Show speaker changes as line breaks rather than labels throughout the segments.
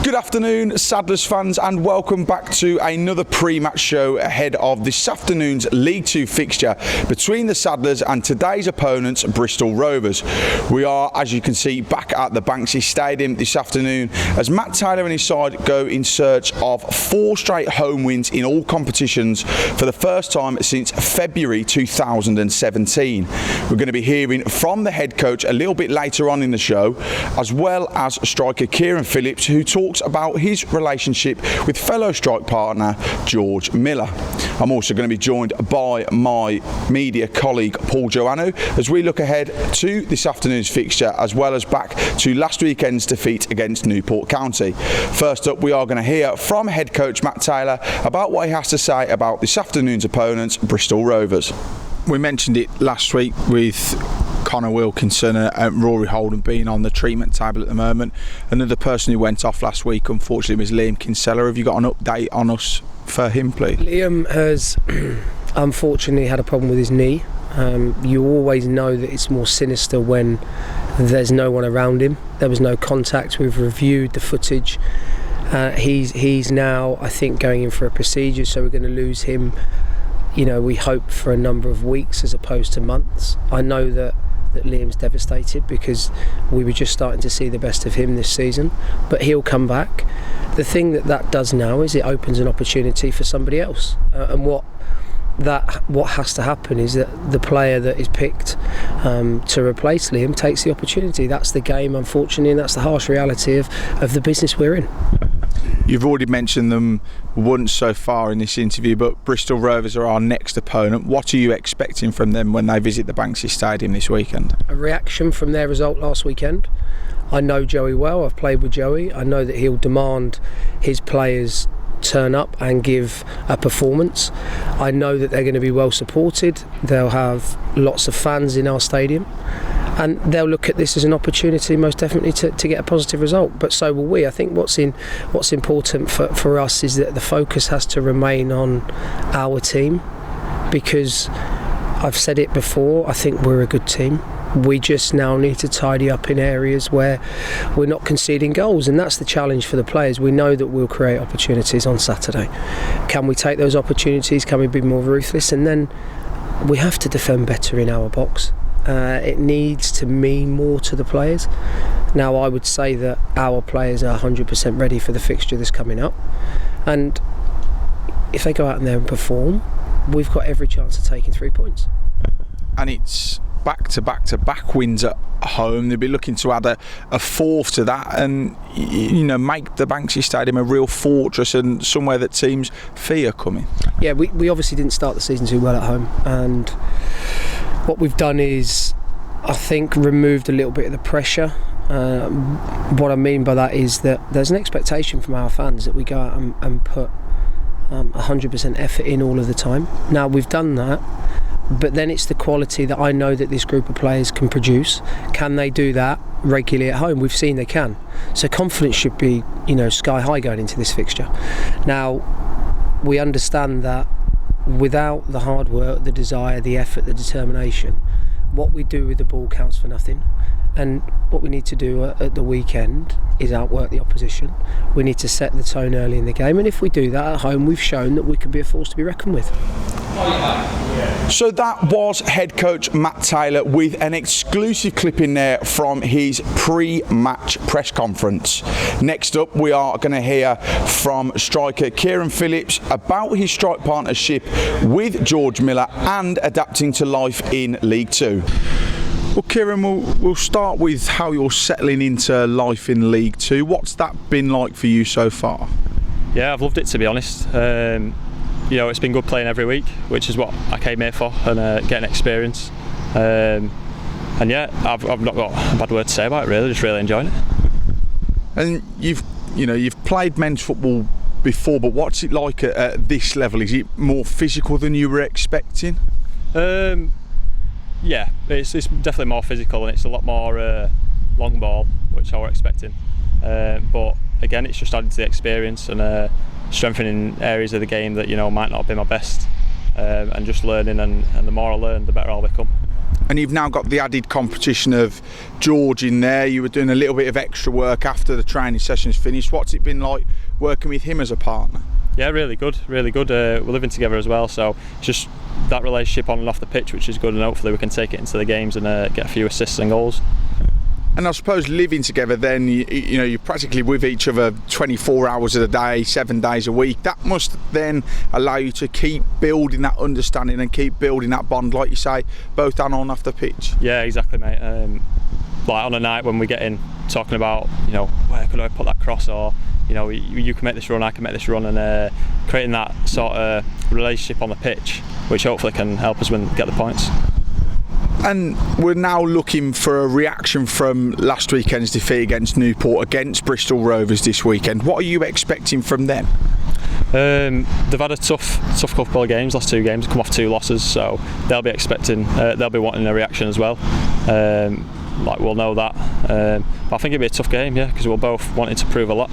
Good afternoon, Saddlers fans, and welcome back to another pre-match show ahead of this afternoon's League Two fixture between the Saddlers and today's opponents, Bristol Rovers. We are, as you can see, back at the Banksy Stadium this afternoon as Matt Taylor and his side go in search of 4 straight home wins in all competitions for the first time since February 2017. We're going to be hearing from the head coach a little bit later on in the show, as well as striker Kieran Phillips, who talks about his relationship with fellow strike partner George Miller. I'm also going to be joined by my media colleague Paul Joannou as we look ahead to this afternoon's fixture, as well as back to last weekend's defeat against Newport County. First up, we are going to hear from head coach Matt Taylor about what he has to say about this afternoon's opponents, Bristol Rovers. We mentioned it last week with Connor Wilkinson and Rory Holden being on the treatment table at the moment. Another person who went off last week, unfortunately, was Liam Kinsella. Have you got an update on us for him, please?
Liam has unfortunately had a problem with his knee. You always know that it's more sinister when there's no one around him. There was no contact. We've reviewed the footage. He's now, I think, going in for a procedure, so we're going to lose him, you know, we hope for a number of weeks as opposed to months. I know that Liam's devastated because we were just starting to see the best of him this season, but he'll come back. The thing that does now is it opens an opportunity for somebody else, and what has to happen is that the player that is picked to replace Liam takes the opportunity. That's the game, unfortunately, and that's the harsh reality of the business we're in.
You've already mentioned them once so far in this interview, but Bristol Rovers are our next opponent. What are you expecting from them when they visit the Banksy Stadium this weekend? A
reaction from their result last weekend. I know Joey well, I've played with Joey. I know that he'll demand his players turn up and give a performance. I know that they're going to be well supported. They'll have lots of fans in our stadium, and they'll look at this as an opportunity most definitely to get a positive result, but so will we. I think what's important for us is that the focus has to remain on our team, because I've said it before, I think we're a good team. We just now need to tidy up in areas where we're not conceding goals, and that's the challenge for the players. We know that we'll create opportunities on Saturday. Can we take those opportunities? Can we be more ruthless? And then we have to defend better in our box. It needs to mean more to the players. Now, I would say that our players are 100% ready for the fixture that's coming up, and if they go out in there and perform, we've got every chance of taking 3 points.
And it's back-to-back wins at home. They'll be looking to add a fourth to that, and make the Banksy Stadium a real fortress and somewhere that teams fear coming.
Yeah, we obviously didn't start the season too well at home, and what we've done is, I think, removed a little bit of the pressure. What I mean by that is that there's an expectation from our fans that we go out and put 100% effort in all of the time. Now, we've done that, but then it's the quality that I know that this group of players can produce. Can they do that regularly at home? We've seen they can. So confidence should be, sky high going into this fixture. Now, we understand that without the hard work, the desire, the effort, the determination, what we do with the ball counts for nothing. And what we need to do at the weekend is outwork the opposition. We need to set the tone early in the game, and if we do that at home, we've shown that we can be a force to be reckoned with.
So that was head coach Matt Taylor with an exclusive clip in there from his pre-match press conference. Next up, we are going to hear from striker Kieran Phillips about his strike partnership with George Miller and adapting to life in League Two. Well, Kieran, we'll start with how you're settling into life in League Two. What's that been like for you so far?
Yeah, I've loved it, to be honest. It's been good playing every week, which is what I came here for, and getting experience. And yeah, I've not got a bad word to say about it, really. Just really enjoying it.
And you've played men's football before, but what's it like at this level? Is it more physical than you were expecting?
Yeah, it's definitely more physical, and it's a lot more long ball, which I was expecting. But again, it's just adding to the experience and strengthening areas of the game that might not be my best, and just learning. And the more I learn, the better I'll become.
And you've now got the added competition of George in there. You were doing a little bit of extra work after the training sessions finished. What's it been like working with him as a partner?
Yeah, really good, really good. We're living together as well, so it's just that relationship on and off the pitch, which is good, and hopefully we can take it into the games and get a few assists and goals.
And I suppose living together then, you know, you're practically with each other 24 hours a day, 7 days a week. That must then allow you to keep building that understanding and keep building that bond, like you say, both on and off the pitch.
Yeah, exactly, mate. Like on a night when we get in talking about, you know, where could I put that cross, or, you know, you can make this run, I can make this run, and creating that sort of relationship on the pitch, which hopefully can help us get the points.
And we're now looking for a reaction from last weekend's defeat against Newport, against Bristol Rovers this weekend. What are you expecting from them?
They've had a tough couple of games, last 2 games, come off 2 losses, so they'll be expecting, they'll be wanting a reaction as well. Like, we'll know that. But I think it'll be a tough game, yeah, because we're both wanting to prove a lot.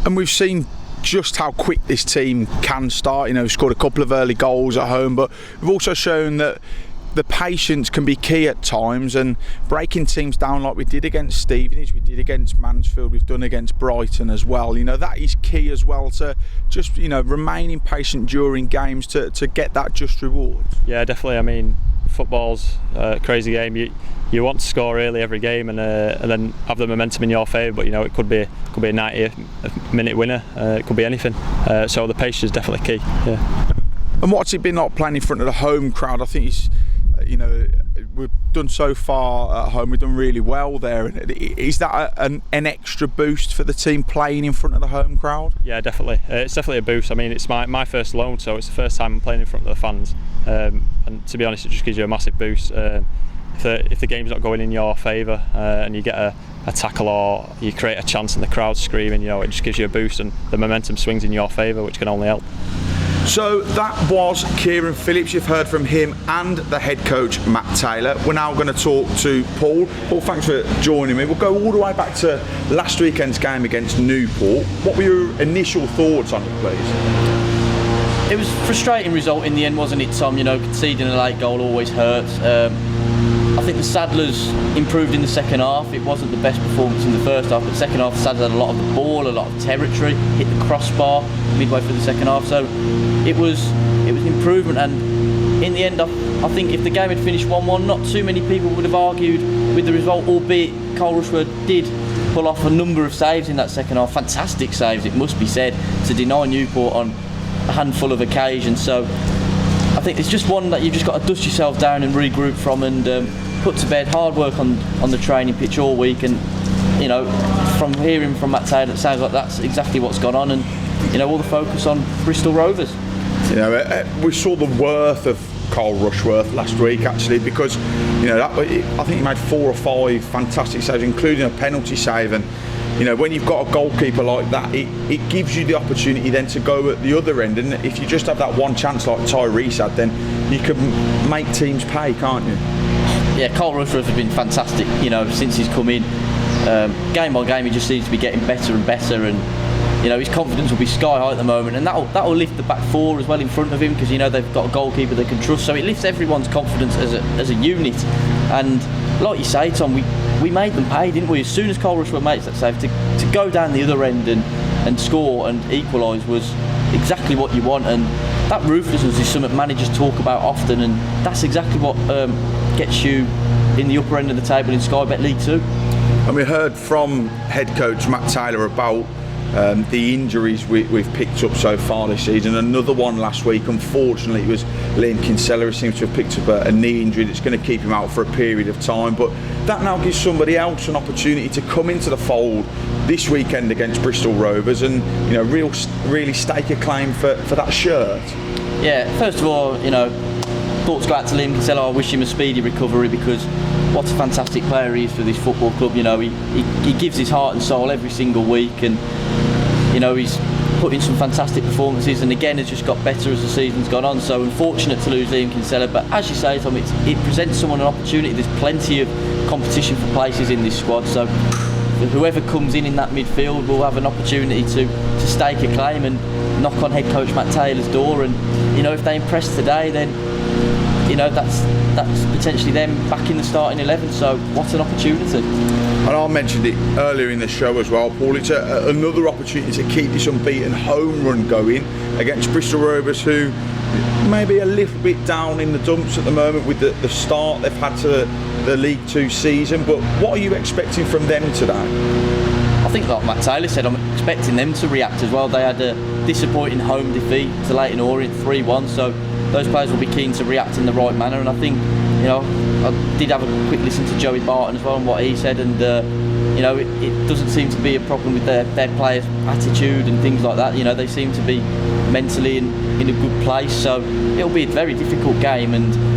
And we've seen just how quick this team can start. You know, we've scored a couple of early goals at home, but we've also shown that the patience can be key at times, and breaking teams down like we did against Stevenage, we did against Mansfield, we've done against Brighton as well. You know, that is key as well, to just, you know, remaining patient during games to get that just reward.
Yeah, definitely. I mean, football's a crazy game. You want to score early every game and then have the momentum in your favour, but you know, it could be a 90-minute winner. It could be anything. So the patience is definitely key. Yeah.
And what's it been like playing in front of the home crowd? I think it's, you know, we've done so far at home, we've done really well there. Is that an extra boost for the team playing in front of the home crowd?
Yeah, definitely. It's definitely a boost. I mean, it's my first loan, so it's the first time I'm playing in front of the fans. And to be honest, it just gives you a massive boost. If the game's not going in your favour and you get a tackle or you create a chance and the crowd's screaming, you know, it just gives you a boost and the momentum swings in your favour, which can only help.
So that was Kieran Phillips. You've heard from him and the head coach Matt Taylor. We're now going to talk to Paul. Paul, thanks for joining me. We'll go all the way back to last weekend's game against Newport. What were your initial thoughts on it, please?
It was a frustrating result in the end, wasn't it, Tom? You know, conceding a late goal always hurts. I think the Saddlers improved in the second half. It wasn't the best performance in the first half, but the second half the Saddlers had a lot of the ball, a lot of territory, hit the crossbar midway through the second half. So it was an improvement, and in the end I think if the game had finished 1-1, not too many people would have argued with the result, albeit Cole Rushworth did pull off a number of saves in that second half, fantastic saves it must be said, to deny Newport on a handful of occasions. So I think it's just one that you've just got to dust yourself down and regroup from, and put to bed. Hard work on the training pitch all week, and you know, from hearing from Matt Taylor, it sounds like that's exactly what's gone on, and you know, all the focus on Bristol Rovers.
You know, we saw the worth of Cole Rushworth last week, actually, because you know, I think he made 4 or 5 fantastic saves, including a penalty save. And you know, when you've got a goalkeeper like that, it gives you the opportunity then to go at the other end, and if you just have that one chance like Tyrese had, then you can make teams pay, can't you?
Yeah, Cole Rushworth has been fantastic, you know, since he's come in. Game by game he just seems to be getting better and better, and you know, his confidence will be sky high at the moment, and that'll lift the back 4 as well in front of him, because you know, they've got a goalkeeper they can trust, so it lifts everyone's confidence as a unit. And like you say, Tom, we made them pay, didn't we? As soon as Cole Rushworth makes that save, to go down the other end and score and equalise was exactly what you want, and that ruthlessness is something managers talk about often, and that's exactly what gets you in the upper end of the table in Sky Bet League 2.
And we heard from head coach Matt Taylor about the injuries we've picked up so far this season. Another one last week, unfortunately, it was Liam Kinsella, who seems to have picked up a knee injury that's going to keep him out for a period of time, but that now gives somebody else an opportunity to come into the fold this weekend against Bristol Rovers and, you know, really stake a claim for that shirt.
Yeah, first of all, you know, thoughts go out to Liam Kinsella. I wish him a speedy recovery, because what a fantastic player he is for this football club. You know, he gives his heart and soul every single week, and you know, he's put in some fantastic performances, and again has just got better as the season's gone on. So unfortunate to lose Liam Kinsella, but as you say, Tom, it presents someone an opportunity. There's plenty of competition for places in this squad, so whoever comes in that midfield will have an opportunity to stake a claim and knock on head coach Matt Taylor's door. And you know, if they impress today, then you know, that's potentially them back in the starting 11. So what an opportunity.
And I mentioned it earlier in the show as well, Paul. It's another opportunity to keep this unbeaten home run going against Bristol Rovers, who maybe a little bit down in the dumps at the moment with the start they've had to the League Two season. But what are you expecting from them today?
I think, like Matt Taylor said, I'm expecting them to react as well. They had a disappointing home defeat to Leyton Orient 3-1, so those players will be keen to react in the right manner. And I think, you know, I did have a quick listen to Joey Barton as well and what he said, and you know, it doesn't seem to be a problem with their players' attitude and things like that. You know, they seem to be mentally in a good place, so it'll be a very difficult game. And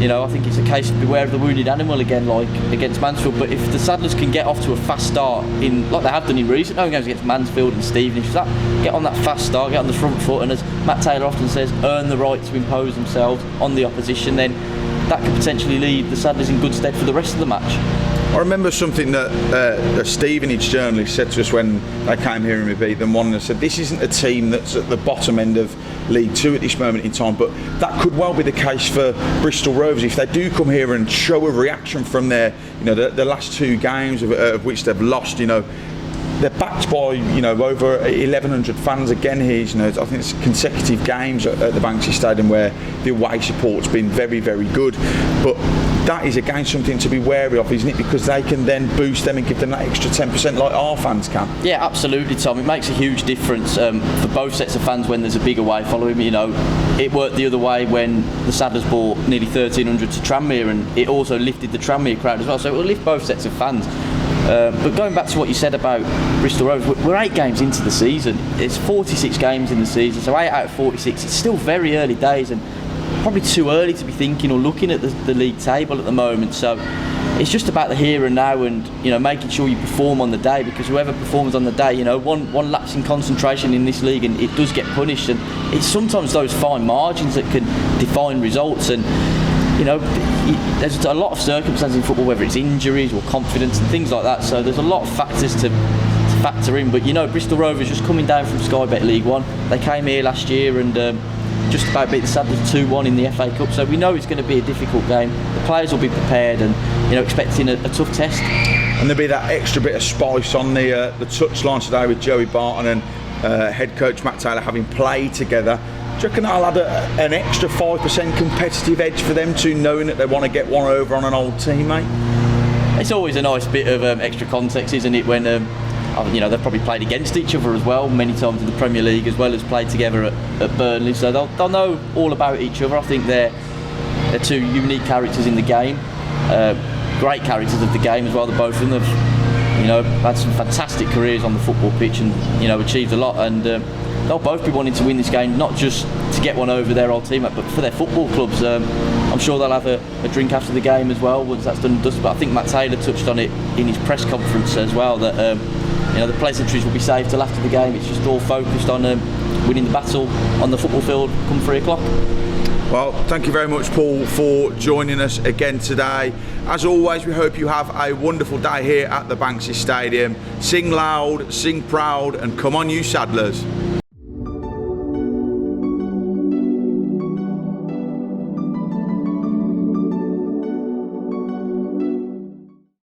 you know, I think it's a case of beware of the wounded animal again, like against Mansfield. But if the Saddlers can get off to a fast start, like they have done in recent home games against Mansfield and Stevenage, get on that fast start, get on the front foot, and as Matt Taylor often says, earn the right to impose themselves on the opposition, then that could potentially leave the Saddlers in good stead for the rest of the match.
I remember something that a Stevenage journalist said to us when they came here and we beat them 1, and said this isn't a team that's at the bottom end of League Two at this moment in time, but that could well be the case for Bristol Rovers if they do come here and show a reaction from their, you know, the last 2 games of which they've lost. You know, they're backed by, you know, over 1,100 fans again here. You know, I think it's consecutive games at the Banksy Stadium where the away support's been very, very good. But that is again something to be wary of, isn't it? Because they can then boost them and give them that extra 10% like our fans can.
Yeah, absolutely, Tom. It makes a huge difference for both sets of fans when there's a big away following. You know, it worked the other way when the Saddlers bought nearly 1,300 to Tranmere, and it also lifted the Tranmere crowd as well. So it will lift both sets of fans. But going back to what you said about Bristol Rovers, we're 8 games into the season. It's 46 games in the season, so 8 out of 46. It's still very early days and probably too early to be thinking or looking at the league table at the moment. So it's just about the here and now, and you know, making sure you perform on the day, because whoever performs on the day, you know, one lapse in concentration in this league and it does get punished, and it's sometimes those fine margins that can define results. And you know, there's a lot of circumstances in football, whether it's injuries or confidence and things like that, so there's a lot of factors to factor in. But you know, Bristol Rovers just coming down from Sky Bet League 1, they came here last year and just about beat the Saddlers 2-1 in the FA Cup, so we know it's going to be a difficult game. The players will be prepared and, you know, expecting a tough test. And
there'll be that extra bit of spice on the touchline today with Joey Barton and head coach Matt Taylor having played together. Do you reckon that'll add an extra 5% competitive edge for them too, knowing that they want to get one over on an old teammate?
It's always a nice bit of extra context, isn't it, when you know, they've probably played against each other as well many times in the Premier League, as well as played together at Burnley, so they'll know all about each other. I think they're 2 unique characters in the game, great characters of the game as well. The both of them have, you know, had some fantastic careers on the football pitch and, you know, achieved a lot, and they'll both be wanting to win this game, not just to get one over their old teammate, but for their football clubs. I'm sure they'll have a drink after the game as well once that's done and dusted. But I think Matt Taylor touched on it in his press conference as well, that you know, the pleasantries will be saved till after the game. It's just all focused on winning the battle on the football field come 3 o'clock.
Well, thank you very much, Paul, for joining us again today. As always, we hope you have a wonderful day here at the Banksy Stadium. Sing loud, sing proud, and come on you Saddlers.